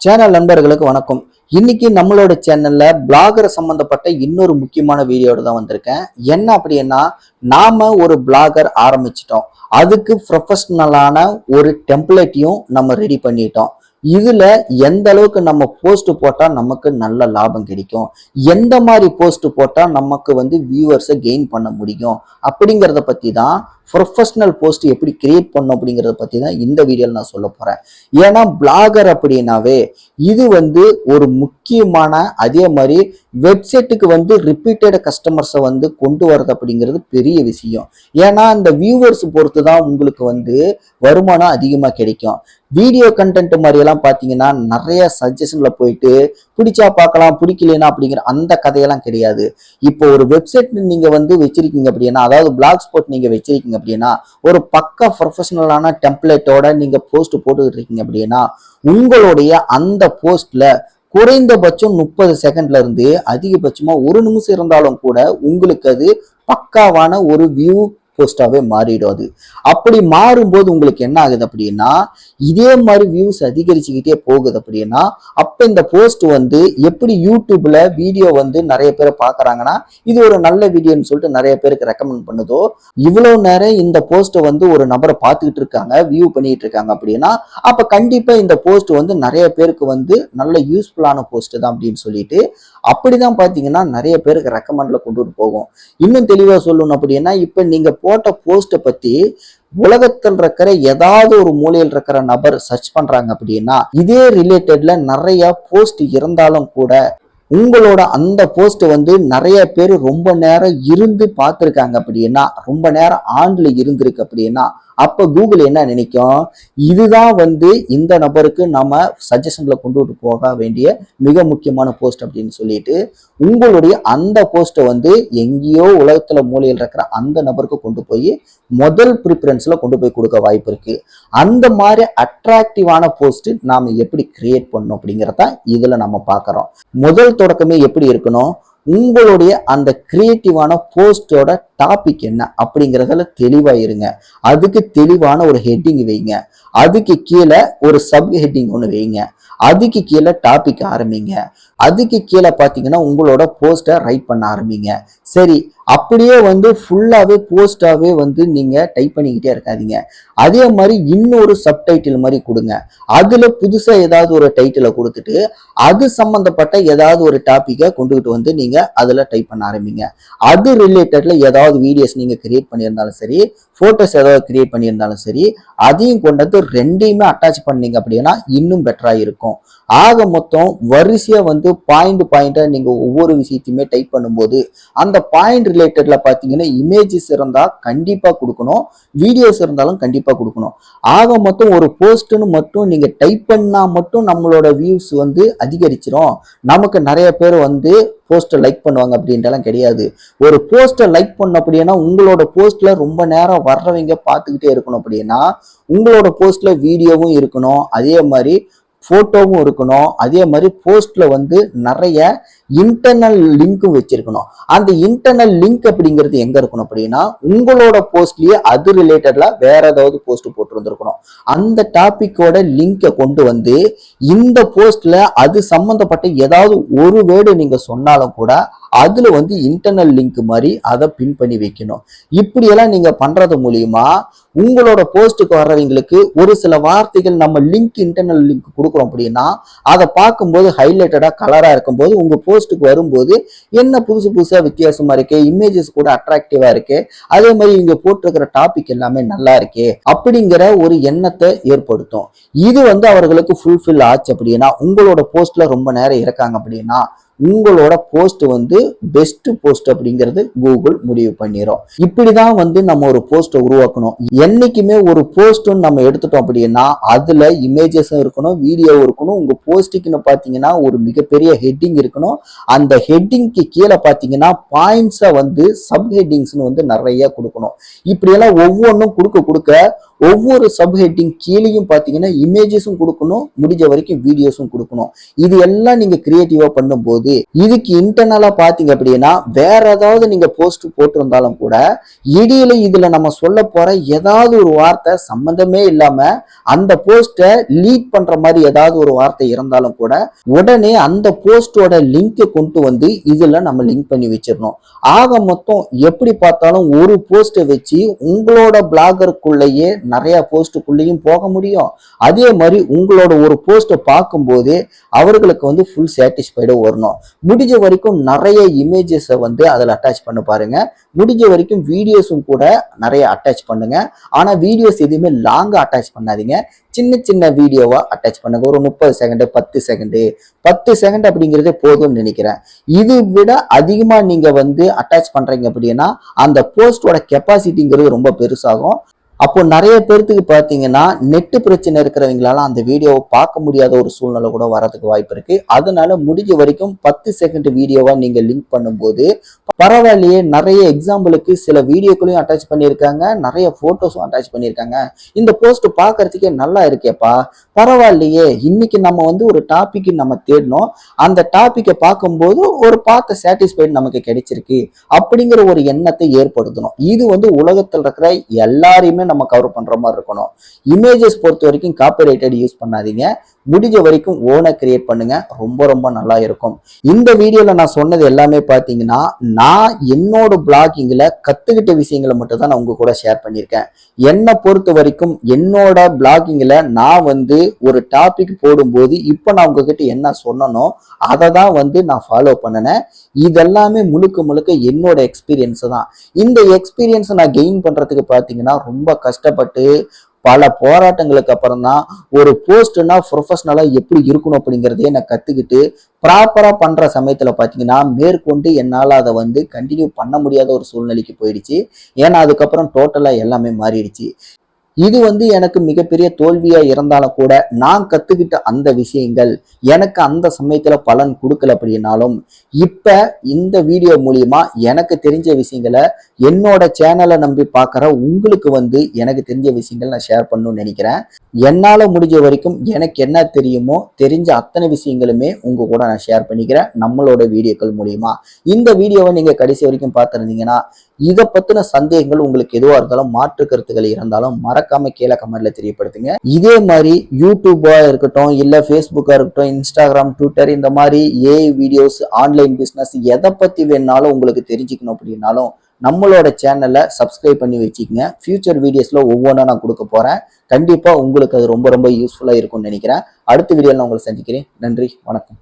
Channel நண்பர்களுக்கு வணக்கம். இன்னைக்கு நம்மளோட சேனல்ல பிளாகர் சம்பந்தப்பட்ட இன்னொரு முக்கியமான வீடியோட தான் வந்திருக்கேன். என்ன அப்படின்னா, நாம ஒரு பிளாகர் ஆரம்பிச்சிட்டோம். அதுக்கு ப்ரொஃபஷனலான ஒரு டெம்ப்ளேட்டையும் நம்ம ரெடி பண்ணிட்டோம். இதுல எந்த அளவுக்கு நம்ம போஸ்ட் போட்டா நமக்கு நல்ல லாபம் கிடைக்கும், எந்த மாதிரி போஸ்ட் போட்டா நமக்கு வியூவர்ஸை கெயின் பண்ண முடியும் அப்படிங்கிறத பத்தி தான், ப்ரொஃபஷனல் போஸ்ட் எப்படி கிரியேட் பண்ணும் அப்படிங்கிறத பத்தி தான் இந்த வீடியோல நான் சொல்ல போறேன். ஏன்னா பிளாகர் அப்படின்னாவே இது ஒரு முக்கியமான, அதே மாதிரி வெப்சைட்டுக்கு ரிப்பீட்டட் கஸ்டமர்ஸை கொண்டு வரது அப்படிங்கிறது பெரிய விஷயம். ஏன்னா அந்த வியூவர்ஸ் பொறுத்து தான் உங்களுக்கு வருமானம் அதிகமாக கிடைக்கும். வீடியோ கண்டென்ட் மாதிரி எல்லாம் பாத்தீங்கன்னா நிறைய சஜஷன்ல போயிட்டு பிடிச்சா பார்க்கலாம், பிடிக்கலனா அப்படிங்கிற அந்த கதையெல்லாம் கிடையாது. இப்போ ஒரு வெப்சைட் நீங்க வச்சிருக்கீங்க அப்படின்னா, அதாவது பிளாக் ஸ்பாட் நீங்க வச்சிருக்கீங்க அப்படின்னா, ஒரு பக்கா ப்ரொஃபஷனலான டெம்ப்ளேட்டோட நீங்க போஸ்ட் போட்டுக்கிட்டு இருக்கீங்க அப்படின்னா, உங்களுடைய அந்த போஸ்ட்ல குறைந்தபட்சம் 30 செகண்ட்ல இருந்து அதிகபட்சமா 1 நிமிஷம் இருந்தாலும் கூட உங்களுக்கு அது பக்காவான ஒரு வியூ போஸ்டாவே மாறிடும். அது அப்படி மாறும்போது உங்களுக்கு என்ன ஆகுது அப்படின்னா, இதே மாதிரி வியூஸ் அதிகரிச்சுக்கிட்டே போகுது அப்படின்னா, அப்ப இந்த போஸ்ட் எப்படி யூடியூப்ல வீடியோ நிறைய பேர் பாக்குறாங்கன்னா, இது ஒரு நல்ல வீடியோன்னு சொல்லிட்டு நிறைய பேருக்கு ரெக்கமெண்ட் பண்ணுதோ, இவ்வளவு நேரம் இந்த போஸ்ட் ஒரு நபரை பார்த்துக்கிட்டு இருக்காங்க, வியூ பண்ணிட்டு இருக்காங்க அப்படின்னா, அப்ப கண்டிப்பா இந்த போஸ்ட் நிறைய பேருக்கு நல்ல யூஸ்ஃபுல்லான போஸ்ட் தான் அப்படின்னு சொல்லிட்டு, அப்படிதான் பாத்தீங்கன்னா நிறைய பேருக்கு ரெக்கமெண்ட்ல கொண்டு போகும். இன்னும் தெளிவா சொல்லணும் அப்படின்னா, இப்ப நீங்க போட்ட போஸ்ட்டை பத்தி உலகத்தில் இருக்கிற ஏதாவது ஒரு மூலையில் இருக்கிற நபர் சர்ச் பண்றாங்க அப்படின்னா, இதே ரிலேட்டட்ல நிறைய போஸ்ட் இருந்தாலும் கூட உங்களோட அந்த போஸ்ட் நிறைய பேர் ரொம்ப நேரம் இருந்து பார்த்துருக்காங்க அப்படின்னா, ரொம்ப நேரம் ஆன்ல இருந்திருக்கு அப்படின்னா, அப்ப கூகுள் என்ன நினைக்கும், இதுதான் இந்த நபருக்கு நம்ம சஜஷன்ல கொண்டு போக வேண்டிய மிக முக்கியமான போஸ்ட் அப்படின்னு சொல்லிட்டு உங்களுடைய அந்த போஸ்ட்டை எங்கேயோ உலகத்துல மூலையில் இருக்கிற அந்த நபருக்கு கொண்டு போய் முதல் ப்ரிஃபரன்ஸ்ல கொண்டு போய் கொடுக்க வாய்ப்பு இருக்கு. அந்த மாதிரி அட்ராக்டிவான போஸ்ட் நாம எப்படி கிரியேட் பண்ணணும் அப்படிங்கிறத இதுல நம்ம பார்க்கறோம். முதல் தொடக்கமே எப்படி இருக்கணும், உங்களுடைய அந்த கிரியேட்டிவான போஸ்டோட டாபிக் என்ன அப்படிங்கிறதுல தெளிவா இருங்க. அதுக்கு தெளிவான ஒரு ஹெட்டிங் வைங்க, அதுக்கு கீழே ஒரு சப் ஹெட்டிங் ஒன்று வைங்க, அதுக்கு கீழே டாபிக் ஆரம்பிங்க, அதுக்கு கீழே பார்த்தீங்கன்னா உங்களோட போஸ்டை ரைட் பண்ண ஆரம்பிங்க. சரி, அப்படியே ஃபுல்லாவே போஸ்டாவே நீங்க டைப் பண்ணிக்கிட்டே இருக்காதீங்க. அதே மாதிரி இன்னொரு சப்டைட்டில் மாதிரி கொடுங்க. அதுல புதுசா ஏதாவது ஒரு டைட்டிலை கொடுத்துட்டு அது சம்பந்தப்பட்ட ஏதாவது ஒரு டாபிக்கை கொண்டுகிட்டு நீங்க அதுல டைப் பண்ண ஆரம்பிங்க. அது ரிலேட்டட்ல ஏதாவது வீடியோஸ் நீங்க கிரியேட் பண்ணியிருந்தாலும் சரி, போட்டோஸ் ஏதாவது கிரியேட் பண்ணியிருந்தாலும் சரி, அதையும் கொண்டு ரெண்டையுமே அட்டாச் பண்ணீங்க அப்படின்னா இன்னும் பெட்டரா இருக்கும். ஆக மொத்தம் வரிசையா பாயிண்டா நீங்க ஒவ்வொரு விஷயத்தையுமே டைப் பண்ணும்போது அந்த பாயிண்ட் ரிலேட்டட்ல பாத்தீங்கன்னா இமேஜஸ் இருந்தா கண்டிப்பா கொடுக்கணும், வீடியோஸ் இருந்தாலும் கண்டிப்பா கொடுக்கணும். ஆக மொத்தம் ஒரு போஸ்ட்னு மட்டும் நீங்க டைப் பண்ணா மட்டும் நம்மளோட வியூஸ் அதிகரிச்சிரும், நமக்கு நிறைய பேர் போஸ்டர் லைக் பண்ணுவாங்க அப்படின்றலாம் கிடையாது. ஒரு போஸ்டர் லைக் பண்ண அப்படின்னா உங்களோட போஸ்ட்ல ரொம்ப நேரம் வர்றவங்க பார்த்துக்கிட்டே இருக்கணும் அப்படின்னா உங்களோட போஸ்ட்ல வீடியோவும் இருக்கணும், அதே மாதிரி போட்டோவும் இருக்கணும், அதே மாதிரி போஸ்ட்ல நிறைய இன்டர்னல் லிங்க்கும் வச்சிருக்கணும். அந்த இன்டர்னல் லிங்க் அப்படிங்கிறது எங்க இருக்கணும் அப்படின்னா உங்களோட போஸ்ட்லயே அது ரிலேட்டட்ல வேற ஏதாவது போஸ்ட் போட்டிருந்திருக்கணும். அந்த டாபிக்கோட லிங்கை கொண்டு இந்த போஸ்ட்ல அது சம்பந்தப்பட்ட ஏதாவது ஒரு வேர்டு நீங்க சொன்னாலும் கூட அதுல இன்டர்னல் லிங்க் மாதிரி அதை பின் பண்ணி வைக்கணும். இப்படியெல்லாம் நீங்க பண்றது மூலியமா உங்களோட போஸ்டுக்கு வர்றவங்களுக்கு ஒரு சில வார்த்தைகள் நம்ம லிங்க், இன்டர்னல் லிங்க் கொடுக்குறோம் அப்படின்னா அதை பார்க்கும்போது ஹைலைட்டடா கலரா இருக்கும்போது உங்க போஸ்டுக்கு வரும்போது என்ன புதுசு புதுசா வித்தியாசமா இருக்கு, இமேஜஸ் கூட அட்ராக்டிவா இருக்கு, அதே மாதிரி இங்க போட்டிருக்கிற டாபிக் எல்லாமே நல்லா இருக்கு அப்படிங்கிற ஒரு எண்ணத்தை ஏற்படுத்தும். இது அவர்களுக்கு ஃபுல்ஃபில் ஆச்சு அப்படின்னா, உங்களோட போஸ்ட்ல ரொம்ப நேரம் இருக்காங்க அப்படின்னா உங்களோட போஸ்ட் பெஸ்ட் போஸ்ட் அப்படிங்கிறது கூகுள் முடிவு பண்ணிரும். இப்படிதான் நம்ம ஒரு போஸ்ட்டை உருவாக்கணும். என்னைக்குமே ஒரு போஸ்ட் நம்ம எடுத்துட்டோம் அப்படின்னா அதுல இமேஜஸும் இருக்கணும், வீடியோவும் இருக்கணும். உங்க போஸ்டுக்குன்னு பாத்தீங்கன்னா ஒரு மிகப்பெரிய ஹெட்டிங் இருக்கணும். அந்த ஹெட்டிங்க்கு கீழே பாத்தீங்கன்னா பாயிண்ட்ஸை சப் ஹெட்டிங்ஸ் நிறைய கொடுக்கணும். இப்படியெல்லாம் ஒவ்வொன்றும் கொடுக்க கொடுக்க ஒவ்வொரு சப்ஹெட்டிங் கீழேயும் பாத்தீங்கன்னா இமேஜஸும் கொடுக்கணும், முடிஞ்ச வரைக்கும் வீடியோஸும் கொடுக்கணும். இது எல்லாம் நீங்க கிரியேட்டிவா பண்ணும்போது இதுக்கு இன்டர்னலா பாத்தீங்க அப்படின்னா வேற ஏதாவது நீங்க போஸ்ட் போட்டிருந்தாலும் கூட இடையில இதுல நம்ம சொல்ல போற ஏதாவது ஒரு வார்த்தை சம்பந்தமே இல்லாம அந்த போஸ்ட லீட் பண்ற மாதிரி ஏதாவது ஒரு வார்த்தை இருந்தாலும் கூட உடனே அந்த போஸ்டோட லிங்கை கொண்டு வந்து இதுல நம்ம லிங்க் பண்ணி வச்சிடணும். ஆக மொத்தம் எப்படி பார்த்தாலும் ஒரு போஸ்ட வச்சு உங்களோட பிளாகருக்குள்ளேயே நிறைய போஸ்டுக்குள்ளேயும் போக முடியும். அதே மாதிரி உங்களோட ஒரு போஸ்ட பார்க்கும்போது அவர்களுக்கு வந்து ஃபுல் சாட்டிஸ்ஃபைடு வரணும். முடிஞ்ச வரைக்கும் நிறைய இமேஜஸை வந்து அதில் அட்டாச் பண்ண பாருங்க. முடிஞ்ச வரைக்கும் வீடியோஸும் கூட நிறைய அட்டாச் பண்ணுங்க. ஆனா வீடியோஸ் எதுவுமே லாங்கா அட்டாச் பண்ணாதீங்க. சின்ன சின்ன வீடியோவா அட்டாச் பண்ணுங்க. ஒரு 30 செகண்ட் 10 செகண்ட் அப்படிங்கிறதே போதும்னு நினைக்கிறேன். இது விட அதிகமா நீங்க வந்து அட்டாச் பண்றீங்க அப்படின்னா அந்த போஸ்டோட கெப்பாசிட்டிங்கிறது ரொம்ப பெருசாகும். அப்போ நிறைய பேர்த்துக்கு பார்த்தீங்கன்னா நெட்டு பிரச்சனை இருக்கிறவங்களால அந்த வீடியோவை பார்க்க முடியாத ஒரு சூழ்நிலை கூட வரதுக்கு வாய்ப்பு இருக்கு. அதனால முடிஞ்ச வரைக்கும் 10 செகண்ட் வீடியோவா நீங்க லிங்க் பண்ணும்போது பரவாயில்லையே, நிறைய எக்ஸாம்பிளுக்கு சில வீடியோக்களையும் அட்டாச் பண்ணியிருக்காங்க, நிறைய போட்டோஸும் அட்டாச் பண்ணியிருக்காங்க. இந்த போஸ்ட் பார்க்கறதுக்கே நல்லா இருக்கேப்பா, பரவாயில்லையே, இன்னைக்கு நம்ம வந்து ஒரு டாபிக் நம்ம தேடணும், அந்த டாபிக்கை பார்க்கும்போது ஒரு பார்த்த சாட்டிஸ்ஃபைடு நமக்கு கிடைச்சிருக்கு அப்படிங்கிற ஒரு எண்ணத்தை ஏற்படுத்தணும். இது வந்து உலகத்தில் இருக்கிற எல்லாரையுமே நம்ம கவர் பண்ற மாதிரி இருக்கணும். இமேஜஸ் பொறுத்த வரைக்கும் காப்பிரைட்டட் யூஸ் பண்ணாதீங்க. முடிஞ்ச வரைக்கும் ஓனை கிரியேட் பண்ணுங்க, ரொம்ப ரொம்ப நல்லா இருக்கும். இந்த வீடியோல நான் சொன்னது எல்லாமே பாத்தீங்கன்னா நான் என்னோட பிளாகிங்ல கத்துக்கிட்ட விஷயங்களை மட்டும் தான் நான் உங்க கூட ஷேர் பண்ணியிருக்கேன். என்னை பொறுத்த வரைக்கும் என்னோட பிளாகிங்ல நான் வந்து ஒரு டாபிக் போடும்போது இப்ப நான் உங்ககிட்ட என்ன சொன்னனோ அதை தான் வந்து நான் ஃபாலோ பண்ணினேன். இதெல்லாமே முழுக்க முழுக்க என்னோட எக்ஸ்பீரியன்ஸ் தான். இந்த எக்ஸ்பீரியன்ஸை நான் கெயின் பண்றதுக்கு பாத்தீங்கன்னா ரொம்ப கஷ்டப்பட்டு பல போராட்டங்களுக்கு அப்புறம் தான் ஒரு போஸ்ட்னா ப்ரொஃபஷனலா எப்படி இருக்கணும் அப்படிங்கிறதையே நான் கத்துக்கிட்டு ப்ராப்பரா பண்ற சமயத்துல பாத்தீங்கன்னா மேற்கொண்டு என்னால அதை வந்து கண்டினியூ பண்ண முடியாத ஒரு சூழ்நிலைக்கு போயிடுச்சு. ஏன்னா அதுக்கப்புறம் டோட்டலா எல்லாமே மாறிடுச்சு. இது வந்து எனக்கு மிகப்பெரிய தோல்வியா இருந்தாலும் கூட நான் கத்துக்கிட்ட அந்த விஷயங்கள் எனக்கு அந்த சமயத்துல பலன் கொடுக்கல அப்படின்னாலும் இப்ப இந்த வீடியோ மூலியமா எனக்கு தெரிஞ்ச விஷயங்களை என்னோட சேனலை நம்பி பார்க்குற உங்களுக்கு வந்து எனக்கு தெரிஞ்ச விஷயங்கள் நான் ஷேர் பண்ணணும்னு நினைக்கிறேன். என்னால முடிஞ்ச வரைக்கும் எனக்கு என்ன தெரியுமோ தெரிஞ்ச அத்தனை விஷயங்களுமே உங்க கூட நான் ஷேர் பண்ணிக்கிறேன் நம்மளோட வீடியோக்கள் மூலியமா. இந்த வீடியோவை நீங்க கடைசி வரைக்கும் பார்த்துருந்தீங்கன்னா இதை பத்தின சந்தேகங்கள் உங்களுக்கு எதுவா இருந்தாலும் மாற்று கருத்துக்கள் இருந்தாலும் மறக்காம கீழே கமெண்ட்ல தெரியப்படுத்துங்க. இதே மாதிரி யூடியூபா இருக்கட்டும், இல்ல ஃபேஸ்புக்கா இருக்கட்டும், இன்ஸ்டாகிராம், ட்விட்டர், இந்த மாதிரி ஏஐ வீடியோஸ், ஆன்லைன் பிசினஸ் எதை பத்தி வேணாலும் உங்களுக்கு தெரிஞ்சுக்கணும் அப்படின்னாலும் நம்மளோட சேனலை சப்ஸ்கிரைப் பண்ணி வச்சுக்கோங்க. ஃபியூச்சர் வீடியோஸ்ல ஒவ்வொன்றா நான் கொடுக்க போறேன். கண்டிப்பா உங்களுக்கு அது ரொம்ப ரொம்ப யூஸ்ஃபுல்லா இருக்கும்னு நினைக்கிறேன். அடுத்த வீடியோல நான் உங்களை சந்திக்கிறேன். நன்றி, வணக்கம்.